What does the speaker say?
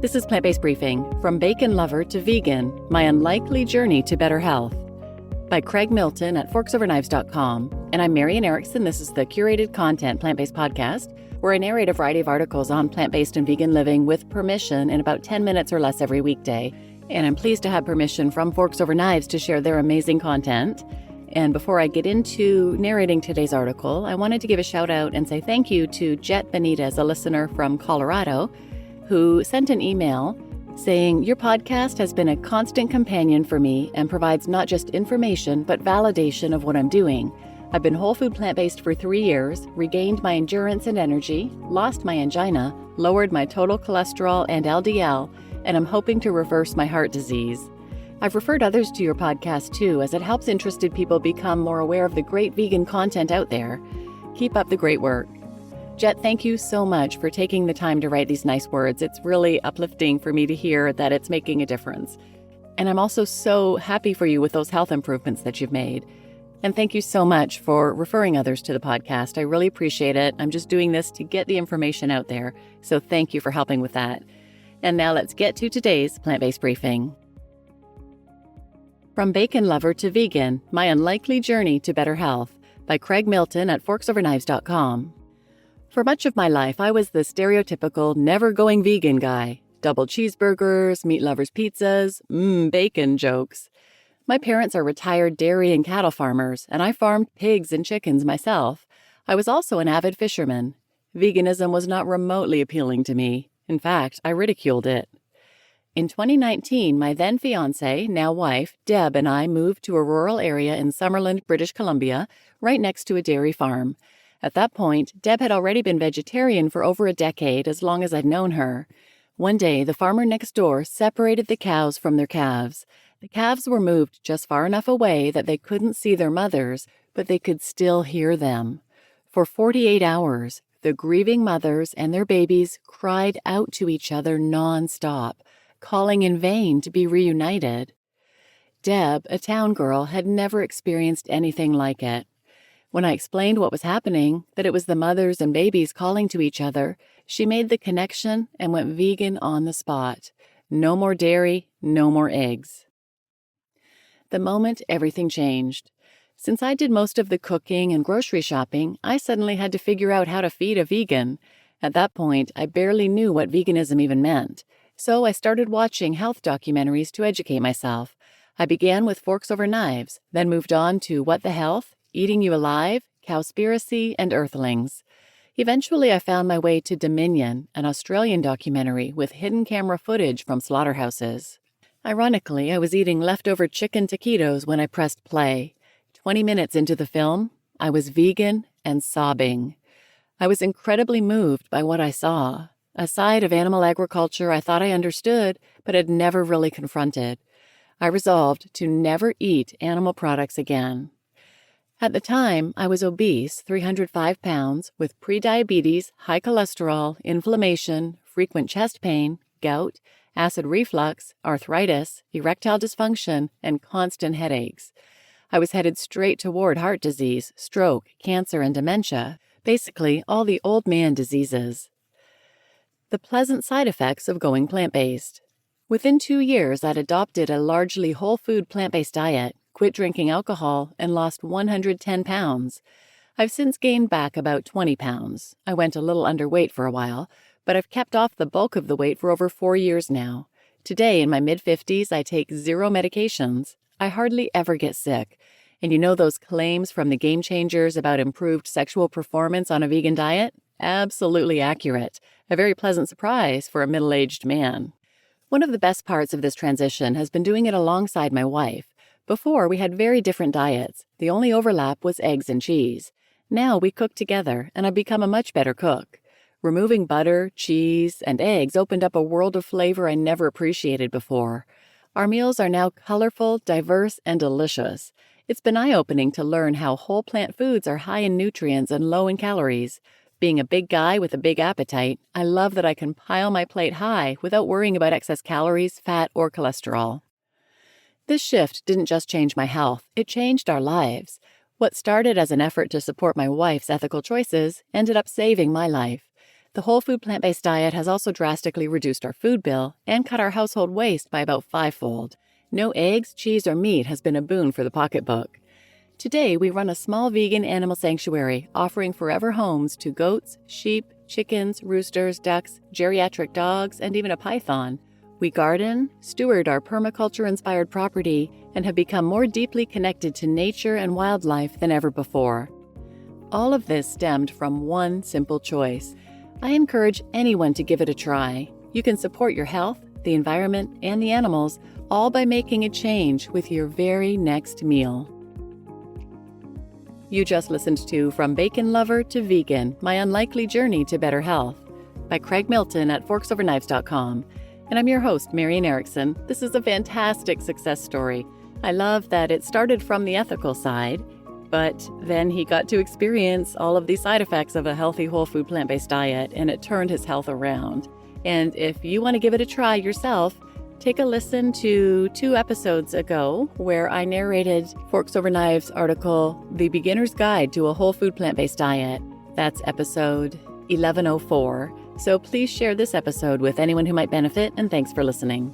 This is Plant-Based Briefing, From Bacon Lover to Vegan, My Unlikely Journey to Better Health, by Craig Milton at forksoverknives.com. And I'm Marian Erickson. This is the curated content plant-based podcast, where I narrate a variety of articles on plant-based and vegan living with permission in about 10 minutes or less every weekday. And I'm pleased to have permission from Forks Over Knives to share their amazing content. And before I get into narrating today's article, I wanted to give a shout out and say thank you to Jet Benitez, a listener from Colorado, who sent an email saying, "Your podcast has been a constant companion for me and provides not just information, but validation of what I'm doing. I've been whole food plant-based for 3 years, regained my endurance and energy, lost my angina, lowered my total cholesterol and LDL, and I'm hoping to reverse my heart disease. I've referred others to your podcast too, as it helps interested people become more aware of the great vegan content out there. Keep up the great work." Jet, thank you so much for taking the time to write these nice words. It's really uplifting for me to hear that it's making a difference. And I'm also so happy for you with those health improvements that you've made. And thank you so much for referring others to the podcast. I really appreciate it. I'm just doing this to get the information out there. So thank you for helping with that. And now let's get to today's plant-based briefing. From Bacon Lover to Vegan, My Unlikely Journey to Better Health, by Craig Milton at forksoverknives.com. For much of my life, I was the stereotypical never-going vegan guy. Double cheeseburgers, meat lovers' pizzas, bacon jokes. My parents are retired dairy and cattle farmers, and I farmed pigs and chickens myself. I was also an avid fisherman. Veganism was not remotely appealing to me. In fact, I ridiculed it. In 2019, my then fiancé, now wife, Deb, and I moved to a rural area in Summerland, British Columbia, right next to a dairy farm. At that point, Deb had already been vegetarian for over a decade, as long as I'd known her. One day, the farmer next door separated the cows from their calves. The calves were moved just far enough away that they couldn't see their mothers, but they could still hear them. For 48 hours, the grieving mothers and their babies cried out to each other nonstop, calling in vain to be reunited. Deb, a town girl, had never experienced anything like it. When I explained what was happening, that it was the mothers and babies calling to each other, she made the connection and went vegan on the spot. No more dairy, no more eggs. The moment everything changed. Since I did most of the cooking and grocery shopping, I suddenly had to figure out how to feed a vegan. At that point, I barely knew what veganism even meant. So I started watching health documentaries to educate myself. I began with Forks Over Knives, then moved on to What the Health, Eating You Alive, Cowspiracy, and Earthlings. Eventually, I found my way to Dominion, an Australian documentary with hidden camera footage from slaughterhouses. Ironically, I was eating leftover chicken taquitos when I pressed play. 20 minutes into the film, I was vegan and sobbing. I was incredibly moved by what I saw, a side of animal agriculture I thought I understood, but had never really confronted. I resolved to never eat animal products again. At the time, I was obese, 305 pounds, with prediabetes, high cholesterol, inflammation, frequent chest pain, gout, acid reflux, arthritis, erectile dysfunction, and constant headaches. I was headed straight toward heart disease, stroke, cancer, and dementia, basically all the old man diseases. The pleasant side effects of going plant-based. Within 2 years, I'd adopted a largely whole food plant-based diet, quit drinking alcohol, and lost 110 pounds. I've since gained back about 20 pounds. I went a little underweight for a while, but I've kept off the bulk of the weight for over 4 years now. Today, in my mid-50s, I take 0 medications. I hardly ever get sick. And you know those claims from the game changers about improved sexual performance on a vegan diet? Absolutely accurate. A very pleasant surprise for a middle-aged man. One of the best parts of this transition has been doing it alongside my wife. Before, we had very different diets. The only overlap was eggs and cheese. Now we cook together, and I've become a much better cook. Removing butter, cheese, and eggs opened up a world of flavor I never appreciated before. Our meals are now colorful, diverse, and delicious. It's been eye-opening to learn how whole plant foods are high in nutrients and low in calories. Being a big guy with a big appetite, I love that I can pile my plate high without worrying about excess calories, fat, or cholesterol. This shift didn't just change my health, it changed our lives. What started as an effort to support my wife's ethical choices ended up saving my life. The whole food plant-based diet has also drastically reduced our food bill and cut our household waste by about 5-fold. No eggs, cheese, or meat has been a boon for the pocketbook. Today, we run a small vegan animal sanctuary offering forever homes to goats, sheep, chickens, roosters, ducks, geriatric dogs, and even a python. We garden, steward our permaculture-inspired property, and have become more deeply connected to nature and wildlife than ever before. All of this stemmed from one simple choice. I encourage anyone to give it a try. You can support your health, the environment, and the animals, all by making a change with your very next meal. You just listened to From Bacon Lover to Vegan, My Unlikely Journey to Better Health by Craig Milton at ForksOverKnives.com. And I'm your host, Marian Erickson. This is a fantastic success story. I love that it started from the ethical side, but then he got to experience all of the side effects of a healthy whole food plant-based diet, and it turned his health around. And if you want to give it a try yourself, take a listen to 2 episodes ago where I narrated Forks Over Knives' article, The Beginner's Guide to a Whole Food Plant-Based Diet. That's episode 1104. So please share this episode with anyone who might benefit, and thanks for listening.